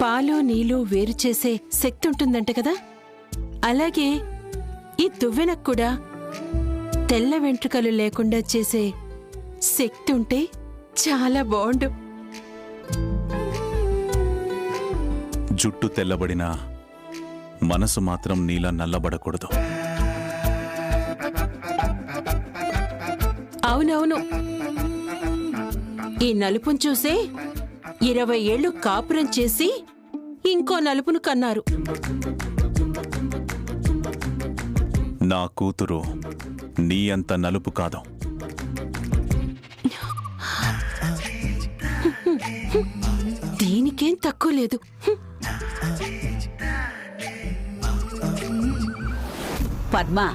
పాలు నీళ్లు వేరు చేసే శక్తి ఉంటుందంట కదా, అలాగే ఈ దువ్వెనకు కూడా తెల్ల వెంట్రుకలు లేకుండా చేసే శక్తి ఉంటే చాలా బాగుండు. జుట్టు తెల్లబడినా మనసు మాత్రం నీలా నల్లబడకూడదు. అవునవును, ఈ నలుపును చూసే 20 ఏళ్లు కాపురం చేసి ఇంకో నలుపును కన్నారు. నా కూతురు నీ అంత నలుపు కాదు. దీనికేం తక్కువ లేదు. పద్మా,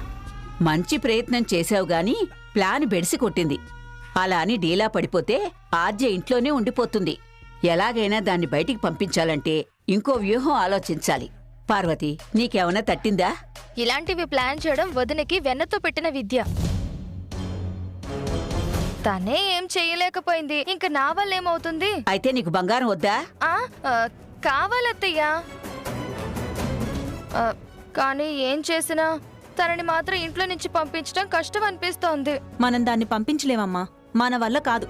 మంచి ప్రయత్నం చేశావు గాని ప్లాన్ బెడిసి కొట్టింది. అలా అని డీలా పడిపోతే ఆద్య ఇంట్లోనే ఉండిపోతుంది. ఎలాగైనా దాన్ని బయటికి పంపించాలంటే ఇంకో వ్యూహం ఆలోచించాలి. పార్వతి, నీకేమన్నా తట్టిందా? ఇలాంటివి ప్లాన్ చేయడం వదినకి వెన్నతో పెట్టిన విద్య. తనే ఏం చెయ్యలేకపోయింది, ఇంక నా వల్ల ఏమవుతుంది? అయితే నీకు బంగారం వద్దా? కావాలత్తయ్యా, కానీ ఏం చేసినా తనని మాత్రం ఇంట్లో నుంచి పంపించడం కష్టం అనిపిస్తోంది. మనం దాన్ని పంపించలేమమ్మా, మన వల్ల కాదు.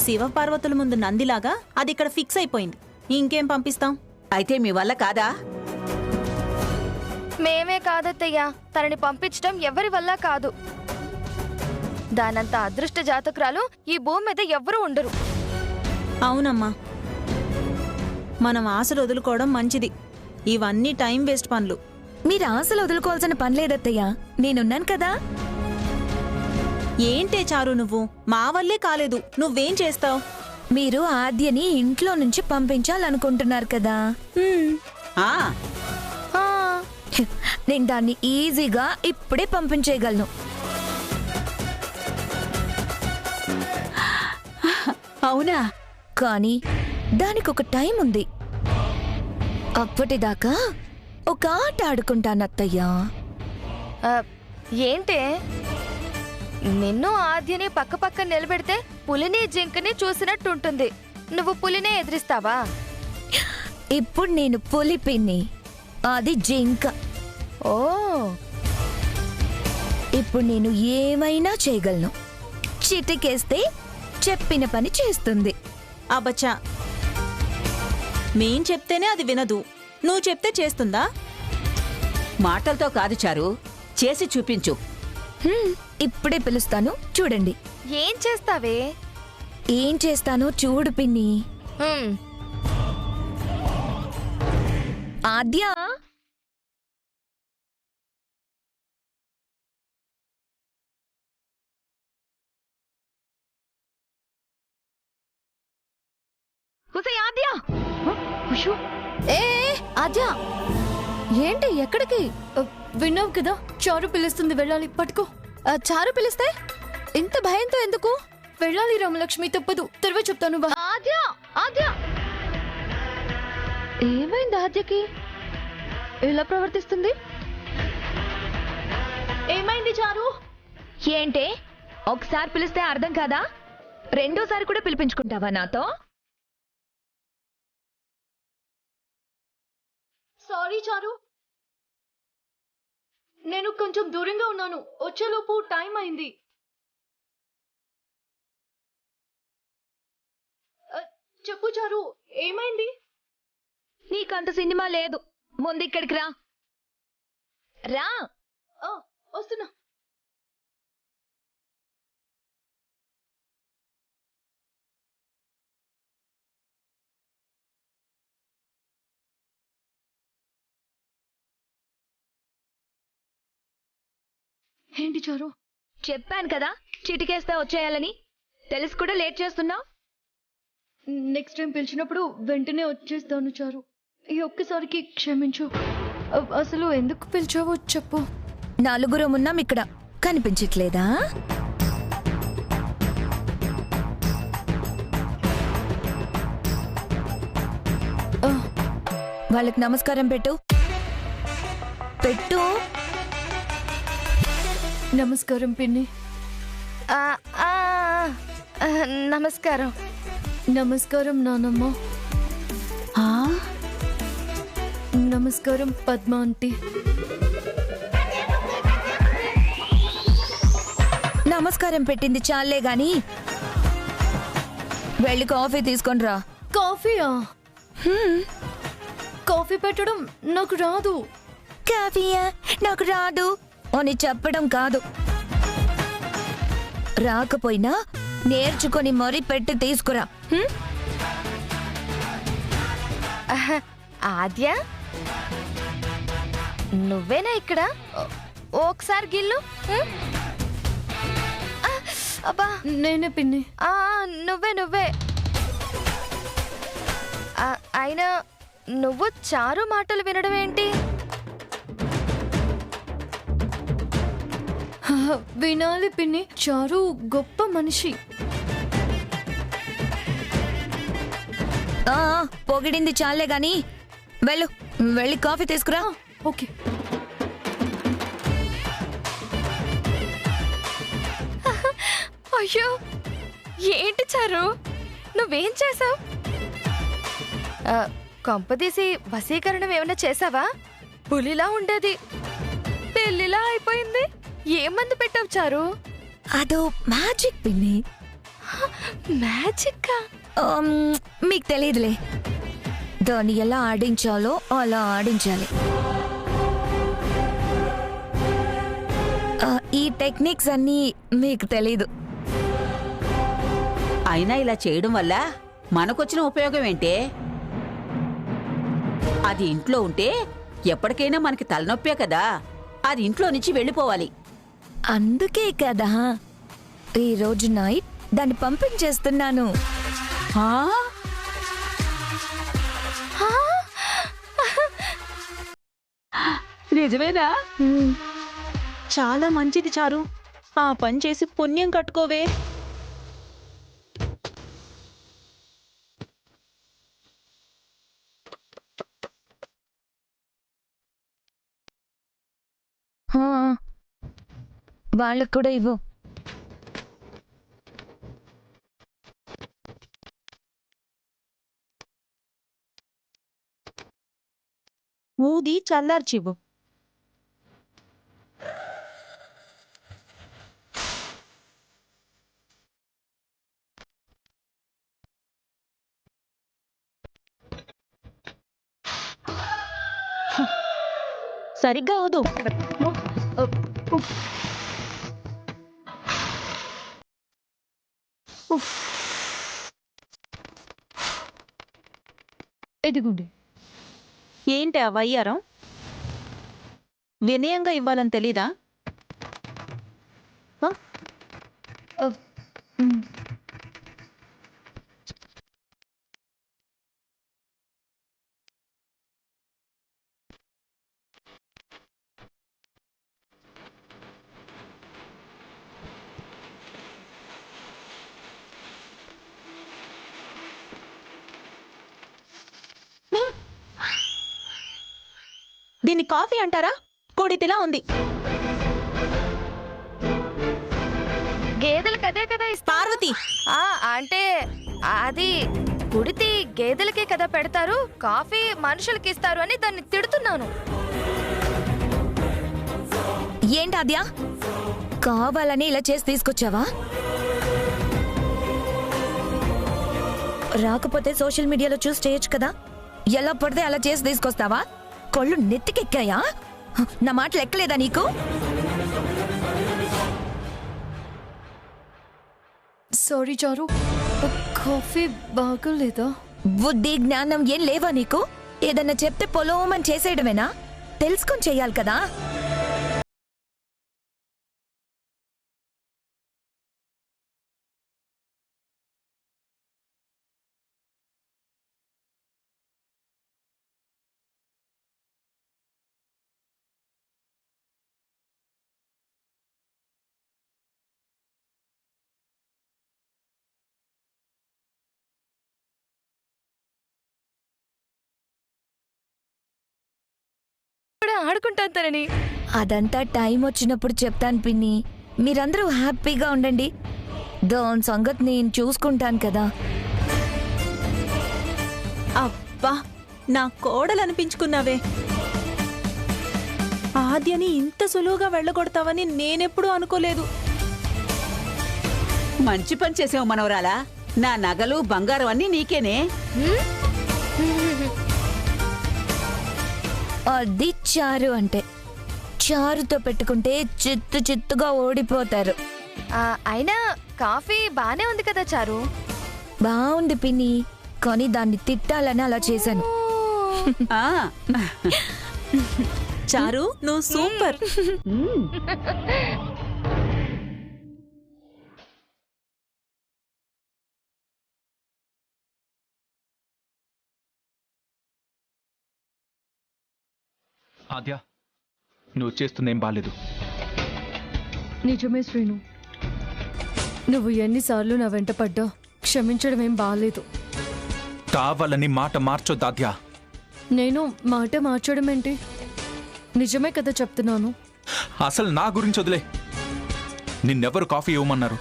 శివపార్వతుల ముందు నందిలాగా అది ఇక్కడ ఫిక్స్ అయిపోయింది. ఇంకేం పంపిస్తాం? అయితే మీ వల్ల కాదా? మేమే కాదత్తయ్యా, తనని పంపించడం ఎవరి వల్ల కాదు. దానంత అదృష్ట జాతకురాలు ఈ భూమి మీద ఎవ్వరూ ఉండరు. అవునమ్మా, మనం ఆశలు వదులుకోవడం మంచిది. ఇవన్నీ టైం వేస్ట్ పనులు. మీరు ఆశలు వదులుకోవాల్సిన పనిలేదత్తయ్యా, నేనున్నాను కదా. ఏంటే చారు, నువ్వు మా వల్లే కాలేదు, నువ్వేం చేస్తావు? మీరు ఆద్యని ఇంట్లో నుంచి పంపించాలనుకుంటున్నారు కదా. ఆ నేను దాన్ని ఈజీగా ఇప్పుడే పంపించేయగలను. అవునా? కానీ దానికి ఒక టైం ఉంది. అప్పటిదాకా ఒక ఆట ఆడుకుంటానత్తయ్యా. ఏంటే? నిన్ను ఆద్యని పక్క పక్క నిలబెడితే పులిని జింకని చూసినట్టుంటుంది. నువ్వు పులినే ఎదిరిస్తావా? ఇప్పుడు నేను పులి పిన్ని, అది జింక. ఓ, ఇప్పుడు నేను ఏమైనా చేయగలను. చిటికేస్తే చెప్పిన పని చేస్తుంది. అబచ్చా, మేం చెప్తేనే అది వినదు, నువ్వు చెప్తే చేస్తుందా? మాటలతో కాదు చారు, చేసి చూపించు. ఇప్పుడే పిలుస్తాను, చూడండి. ఏం చేస్తావే? ఏం చేస్తానో చూడు పిన్ని. ఆద్య, ఆద్య, ఆద్య, ఏంటి? ఎక్కడికి? విన్నావు కదా, చారు పిలుస్తుంది, వెళ్ళాలి. పట్టుకో. చారు పిలిస్తే ఇంత భయంతో ఎందుకు? వెళ్ళాలి రామలక్ష్మి, తప్పదు. తర్వాత చెప్తాను. ఆద్య, ఆద్య, ఏమైంది ఆద్యకి? ఎలా ప్రవర్తిస్తుంది? ఏమైంది చారు? ఏంటే, ఒకసారి పిలిస్తే అర్థం కాదా? రెండోసారి కూడా పిలిపించుకుంటావా నాతో? సారీ చారు, నేను కొంచెం దూరంగా ఉన్నాను. వచ్చేలోపు టైం అయింది. చెప్పు చారు, ఏమైంది? నీకంత సినిమా లేదు, ముందు ఇక్కడికి రా. రా. వస్తున్నా. ఏంటి చారు? చెప్పాను కదా చిటికేస్తే వచ్చేయాలని, తెలిసి కూడా లేట్ చేస్తున్నావు. నెక్స్ట్ టైం పిలిచినప్పుడు వెంటనే వచ్చేస్తాను చారు. ఈ ఒక్కసారికి క్షమించు. అసలు ఎందుకు పిలిచావో చెప్పు. నలుగురు ఉన్నాం ఇక్కడ, కనిపించట్లేదా? వాళ్ళకి నమస్కారం పెట్టు. పెట్టు. నమస్కారం పిన్ని. నమస్కారం. నమస్కారం నానమ్మ. ఆ? నమస్కారం పద్మ ఆంటీ. నమస్కారం పెట్టింది చాలే గాని వెళ్ళి కాఫీ తీసుకొని రా. కాఫీయా? కాఫీ పెట్టడం నాకు రాదు. కాఫీయా నాకు రాదు అని చెప్పడం కాదు, రాకపోయినా నేర్చుకొని మరీ పెట్టి తీసుకురా. ఆద్య, నువ్వేనా ఇక్కడ? ఒకసారి గిల్లు. అబ్బా, నేనే పిన్ని. నువ్వే. అయినా నువ్వు చారు మాటలు వినడం ఏంటి? వినాలి పిన్ని, చారు గొప్ప మనిషి. పొగిడింది చాలే గాని వెళ్ళి కాఫీ తీసుకురా. ఓకే. అయ్యో, ఏంటి చారు, నువ్వేం చేసావు? కొంపదీసి వశీకరణం ఏమైనా చేసావా? పులిలా ఉండేది పెళ్లిలా అయిపోయింది. ఏం మందు పెట్టావు చారు? అదో మ్యాజిక్ పిన్ని. మ్యాజిక్? మీకు తెలియదులే, దాన్ని ఎలా ఆడించాలో అలా ఆడించాలి. ఈ టెక్నిక్స్ అన్నీ మీకు తెలీదు. అయినా ఇలా చేయడం వల్ల మనకొచ్చిన ఉపయోగం ఏంటే? అది ఇంట్లో ఉంటే ఎప్పటికైనా మనకి తలనొప్పే కదా, అది ఇంట్లో నుంచి వెళ్ళిపోవాలి. అందుకే కదా ఈ రోజు నైట్ దాన్ని పంపించేస్తున్నాను. నిజమేనా? చాలా మంచిది చారు, ఆ పని చేసి పుణ్యం కట్టుకోవే. వాళ్ళకు కూడా ఇవ్వు. ఊది చల్లార్చివ్వు. సరిగ్గా ఊదు. ఎదిగుండి. ఏంటి ఆ వయ్యారం? వినయంగా ఇవ్వాలని తెలీదా? దీన్ని కాఫీ అంటారా? కోడితిలా ఉంది. గేదెలకు అదే కదా పార్వతి, అంటే అది కుడితి గేదెలకే కదా పెడతారు, కాఫీ మనుషులకి ఇస్తారు అని దాన్ని తిడుతున్నాను. ఏంటాద్యా, కావాలని ఇలా చేసి తీసుకొచ్చావా? రాకపోతే సోషల్ మీడియాలో చూసి చేయొచ్చు కదా, ఎలా పడితే అలా చేసి తీసుకొస్తావా? కొళ్ళు నెత్తికెక్కాయా? నా మాటలు ఎక్కలేదా నీకు? సారీ చారు, కాఫీ బాగోలేదా? బుద్ధి జ్ఞానం ఏం లేవా నీకు? ఏదన్నా చెప్తే పొలోమని చేసేయడమేనా? తెలుసుకొని చెయ్యాలి కదా. ఆడుకుంటాను తనని. అదంతా టైం వచ్చినప్పుడు చెప్తాను పిన్ని. మీరందరూ హ్యాపీగా ఉండండి, దాని సంగతి నేను చూసుకుంటాను కదా. అబ్బా, నా కోడలనిపించుకున్నావే. ఆద్యని ఇంత సులువుగా వెళ్ళగొడతావని నేనెప్పుడూ అనుకోలేదు. మంచి పని చేసావు మనవరాలా. నా నగలు బంగారం అన్నీ నీకేనే. అది చారు అంటే. చారుతో పెట్టుకుంటే చిత్తు చిత్తుగా ఓడిపోతారు. అయినా కాఫీ బానే ఉంది కదా చారు. బాగుంది పిన్ని, కానీ దాన్ని తిట్టాలని అలా చేశాను. ఆ, చారు, నువ్వు సూపర్. ఆద్య, నువ్వు చేస్తుందేం బాలేదు. నిజమే శ్రీను, నువ్వు ఎన్నిసార్లు నా వెంట పడ్డా క్షమించడం ఏం బాలేదు. కావాలని మాట మార్చొద్దు ఆద్య. నేను మాట మార్చడం ఏంటి? నిజమే కదా చెప్తున్నాను. అసలు నా గురించి వదిలే. నిన్నెవరు కాఫీ ఇవ్వమన్నారు?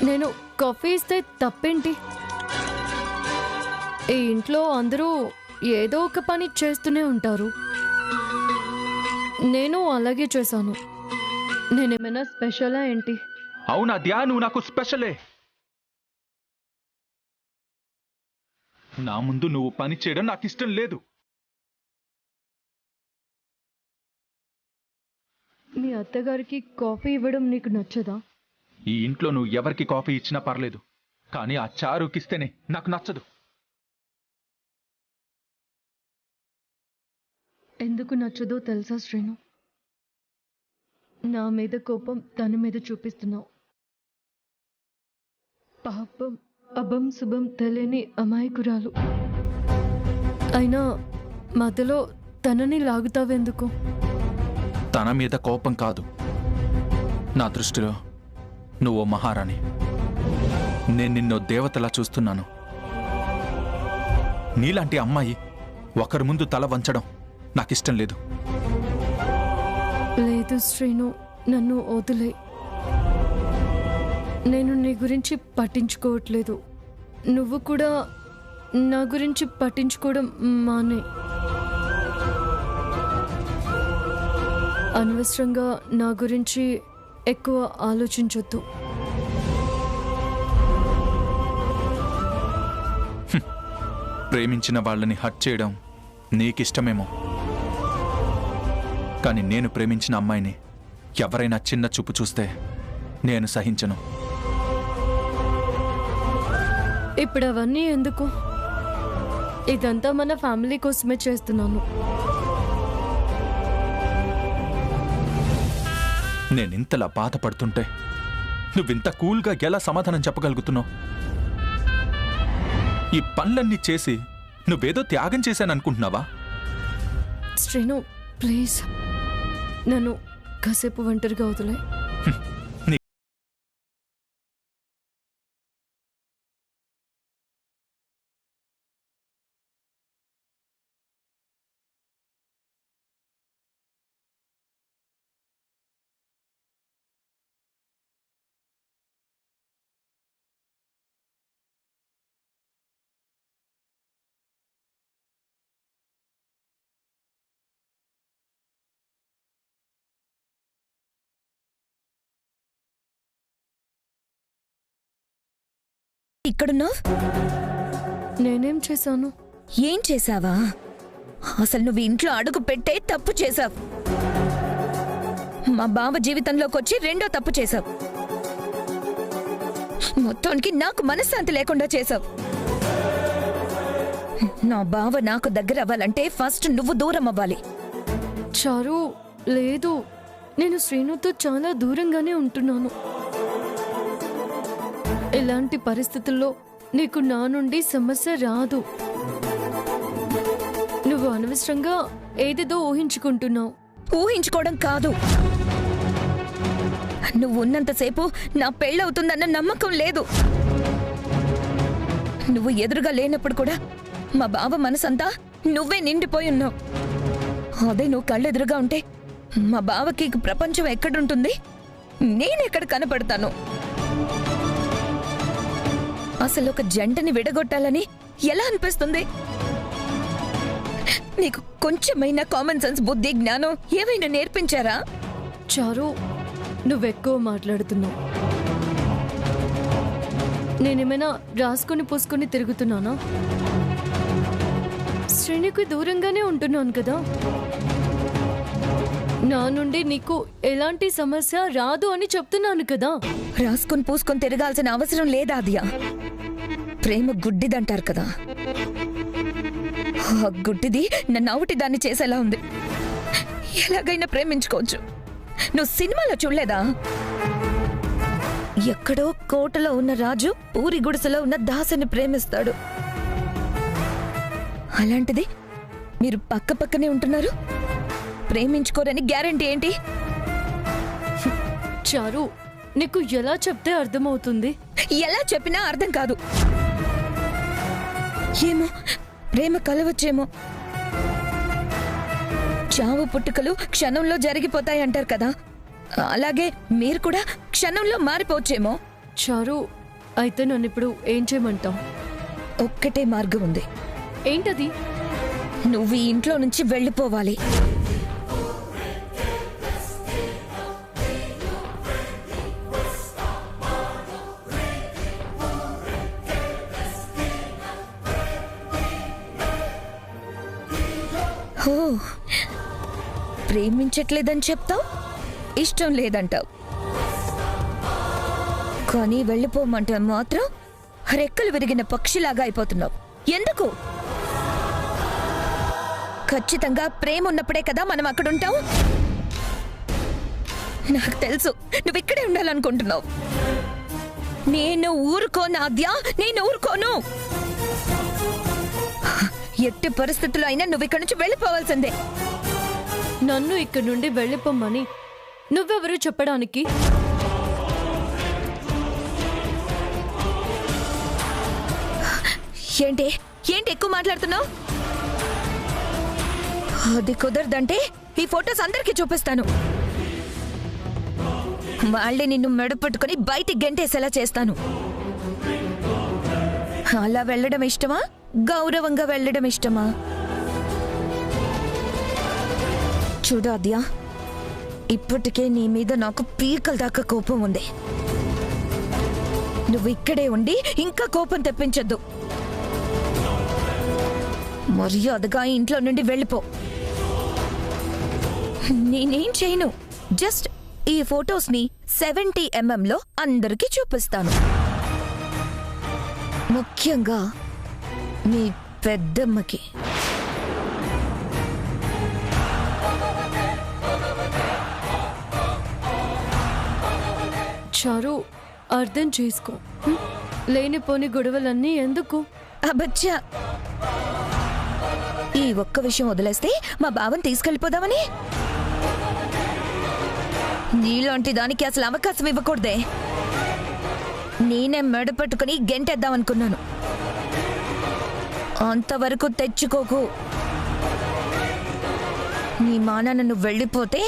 నేను కాఫీ ఇస్తే తప్పేంటి? ఈ ఇంట్లో అందరూ ఏదో ఒక పని చేస్తూనే ఉంటారు. నేను అలాగే చేశాను. నేనేమైనా స్పెషలా ఏంటి? అవునా ఆద్య, నువ్వు నాకు స్పెషలే. నా ముందు నువ్వు పని చేయడం నాకు ఇష్టం లేదు. మీ అత్తగారికి కాఫీ ఇవ్వడం నీకు నచ్చదా? ఈ ఇంట్లో నువ్వు ఎవరికి కాఫీ ఇచ్చినా పర్లేదు, కానీ ఆ చారుకిస్తేనే నాకు నచ్చదు. ఎందుకు నచ్చదో తెలుసా శ్రీను? నా మీద కోపం తన మీద చూపిస్తున్నావు. పాపం అభం శుభం తెలియని అమాయకురాలు అయినా మధ్యలో తనని లాగుతావెందుకు? తన మీద కోపం కాదు, నా దృష్టిలో నువ్వు మహారాణి. నేను నిన్ను దేవతలా చూస్తున్నాను. నీలాంటి అమ్మాయి ఒకరి ముందు తల వంచడం నాకిష్టం లేదు. లేదు శ్రీను, నన్ను వదిలే. నేను నీ గురించి పట్టించుకోవట్లేదు. నువ్వు కూడా నా గురించి పట్టించుకోవడం మానే. అనవసరంగా నా గురించి ఎక్కువ ఆలోచించొద్దు. ప్రేమించిన వాళ్ళని హర్ట్ చేయడం నీకిష్టమేమో, కానీ నేను ప్రేమించిన అమ్మాయిని ఎవరైనా చిన్న చూపు చూస్తే నేను సహించను. ఇప్పుడు అవన్నీ ఎందుకు? ఇదంతా మన ఫ్యామిలీ కోసమే చేస్తున్నాను. నేనింతలా బాధపడుతుంటే నువ్వింత కూల్గా ఎలా సమాధానం చెప్పగలుగుతున్నావు? ఈ పనులన్నీ చేసి నువ్వేదో త్యాగం చేశాననుకుంటున్నావా? శ్రీను, ప్లీజ్ నన్ను కాసేపు ఒంటరిగా వదిలే. ఇక్కడున్నావు? నేనేం చేశాను? ఏం చేశావా? అసలు నువ్వు ఇంట్లో అడుగు పెట్టే తప్పు చేశావు. మా బావ జీవితంలోకి వచ్చి రెండో తప్పు చేశావు. మొత్తానికి నాకు మనశ్శాంతి లేకుండా చేశావు. నా బావ నాకు దగ్గర అవ్వాలంటే ఫస్ట్ నువ్వు దూరం అవ్వాలి. చారు, లేదు, నేను శ్రీనుతో చాలా దూరంగానే ఉంటున్నాను. ఇలాంటి పరిస్థితుల్లో నీకు నా నుండి సమస్య రాదు. నువ్వు అనవసరంగా ఏదేదో ఊహించుకుంటున్నావు. ఊహించుకోవడం కాదు, నువ్వు ఉన్నంతసేపు నా పెళ్ళవుతుందన్న నమ్మకం లేదు. నువ్వు ఎదురుగా లేనప్పుడు కూడా మా బావ మనసంతా నువ్వే నిండిపోయి ఉన్నావు. అదే నువ్వు కళ్ళెదురుగా ఉంటే మా బావకి ప్రపంచం ఎక్కడుంటుంది? నేనెక్కడ కనపడతాను? అసలు ఒక జంటని విడగొట్టాలని ఎలా అనిపిస్తుంది? నీకు కొంచెమైనా కామన్ సెన్స్, బుద్ధి, జ్ఞానం ఏమైనా నేర్పించారా? చారు, నువ్వెక్కువ మాట్లాడుతున్నావు. నేనేమైనా రాసుకొని పూసుకొని తిరుగుతున్నానా? శ్రేణికి దూరంగానే ఉంటున్నాను కదా. నా నుండి నీకు ఎలాంటి సమస్య రాదు అని చెప్తున్నాను కదా. రాసుకొని పూసుకొని తిరగాల్సిన అవసరం లేదా ఆద్య? ప్రేమ గుడ్డిదంటారు కదా, ఆ గుడ్డిది నన్ను అవుటి దాన్ని చేసేలా ఉంది. ఎలాగైనా ప్రేమించుకోవచ్చు. నువ్వు సినిమాలో చూడలేదా? ఎక్కడో కోటలో ఉన్న రాజు ఊరి గుడిసెలో ఉన్న దాసుని ప్రేమిస్తాడు. అలాంటిది మీరు పక్క పక్కనే ఉంటున్నారు. ప్రేమించుకోరని గ్యారెంటీ ఏంటి? చారు, నీకు ఎలా చెప్తే అర్థమవుతుంది? ఎలా చెప్పినా అర్థం కాదు. ఏమో, ప్రేమ కలవచ్చేమో. చావు పుట్టుకలు క్షణంలో జరిగిపోతాయంటారు కదా, అలాగే మీరు కూడా క్షణంలో మారిపోవచ్చేమో. చారు, అయితే నన్ను ఇప్పుడు ఏం చేయమంటావు? ఒక్కటే మార్గం ఉంది. ఏంటది? నువ్వు ఈ ఇంట్లో నుంచి వెళ్ళిపోవాలి. ఓ, ప్రేమించట్లేదని చెప్తావు, ఇష్టం లేదంటావు, కానీ వెళ్ళిపోమంటే మాత్రం రెక్కలు విరిగిన పక్షిలాగా అయిపోతున్నావు. ఎందుకు? ఖచ్చితంగా ప్రేమ ఉన్నప్పుడే కదా మనం అక్కడుంటాం. నాకు తెలుసు నువ్వు ఇక్కడే ఉండాలనుకుంటున్నావు. నేను ఊరుకోను ఆద్య, నేను ఊరుకోను. ఎట్టి పరిస్థితుల్లో అయినా నువ్వు ఇక్కడి నుంచి వెళ్ళిపోవాల్సిందే. నన్ను ఇక్కడి నుండి వెళ్ళిపోమ్మని నువ్వెవరు చెప్పడానికి? ఏంటి ఏంటి ఎక్కువ మాట్లాడుతున్నావు? అది కుదరదంటే ఈ ఫొటోస్ అందరికీ చూపిస్తాను. వాళ్ళే నిన్ను మెడపట్టుకుని బయటికి గెంటేసేలా చేస్తాను. అలా వెళ్ళడం ఇష్టమా, గౌరవంగా వెళ్ళడం ఇష్టమా? చూడాద్యా, ఇప్పటికే నీ మీద నాకు పీకల దాకా కోపం ఉంది. నువ్వు ఇక్కడే ఉండి ఇంకా కోపం తెప్పించొద్దు. మర్యాదగా ఇంట్లో నుండి వెళ్ళిపో. నేనేం చేయను, జస్ట్ ఈ ఫొటోస్ ని 70mm లో అందరికీ చూపిస్తాను. ముఖ్యంగా నీ పెద్దమ్మకి. చారు, అర్థం చేసుకో. లేనిపోని గొడవలన్నీ ఎందుకు? అబచ్చా, ఈ ఒక్క విషయం వదిలేస్తే మా బావని తీసుకెళ్ళిపోదామని? నీలాంటి దానికి అసలు అవకాశం ఇవ్వకూడదే. నేనే మెడ పట్టుకుని గెంటేద్దామనుకున్నాను. అంతవరకు తెచ్చుకోకు. నీ మానాన్న నువ్వు వెళ్ళిపోతే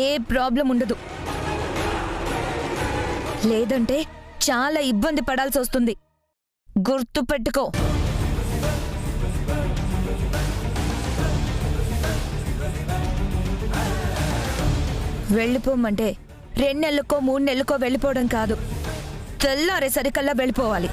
ఏ ప్రాబ్లం ఉండదు. లేదంటే చాలా ఇబ్బంది పడాల్సి వస్తుంది. గుర్తు పెట్టుకో. వెళ్ళిపోమంటే 2 నెలలకో 3 నెలలకో వెళ్ళిపోవడం కాదు, తెల్లారే సరికల్లా వెళ్ళిపోవాలి.